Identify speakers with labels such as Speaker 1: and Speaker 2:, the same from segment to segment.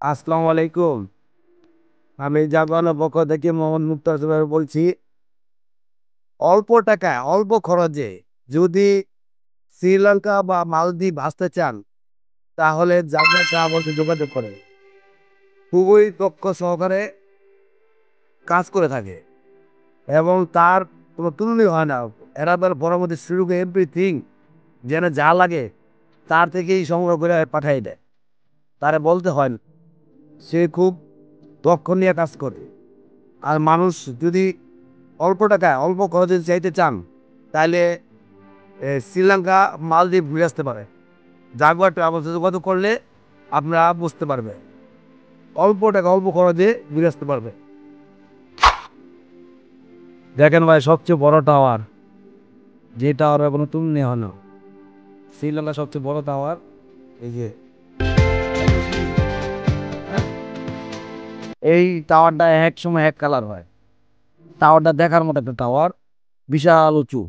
Speaker 1: আসসালামু আলাইকুম। আমি জাপানের পক্ষ থেকে মোহাম্মদ মুক্তার জুবাইর বলছি। অল্প টাকায় অল্প খরচে যদি শ্রীলঙ্কা বা মালদ্বীপ আসতে চান তাহলে জাপান ট্রাভেলসে যোগাযোগ করেন। খুবই দক্ষ সহকারে কাজ করে থাকে এবং তার কোনো তুলনীয় হয় না। এরা তার পরবর্তী শুরুকে এভরিথিং যেন যা লাগে তার থেকেই সংগ্রহ করে পাঠিয়ে দেয়। তারে বলতে হয় না, সে খুব দক্ষ নিয়ে কাজ করে। আর মানুষ যদি অল্প টাকায় অল্প খরচে চাইতে চান তাহলে শ্রীলঙ্কা মালদ্বীপ ঘুরে আসতে পারে। জাগুয়ার ট্রাভেলসে যোগাযোগ করলে আপনারা বুঝতে পারবে, অল্প টাকা অল্প খরচে ঘুরে আসতে পারবে। দেখেন ভাই, সবচেয়ে বড় টাওয়ার, যে টাওয়ারের কোনো তুলনা হয় না। শ্রীলঙ্কার সবচেয়ে বড় টাওয়ার এই যে, এই টাওয়ারটা এক সময় এক কালার হয়। টাওয়ারটা দেখার মতো একটা টাওয়ার, বিশাল উঁচু।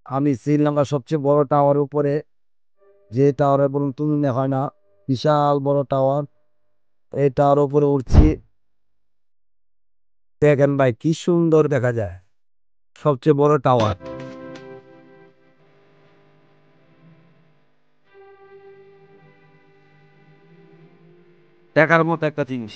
Speaker 1: আমি শ্রীলঙ্কার সবচেয়ে বড় টাওয়ারের উপরে, যে টাওয়ারের কোনো তুলনা হয় না, বিশাল বড় টাওয়ার, এই টাওয়ার উপরে উঠছি। দেখেন ভাই, কি সুন্দর দেখা যায়, সবচেয়ে বড় টাওয়ার, দেখার মতো একটা জিনিস।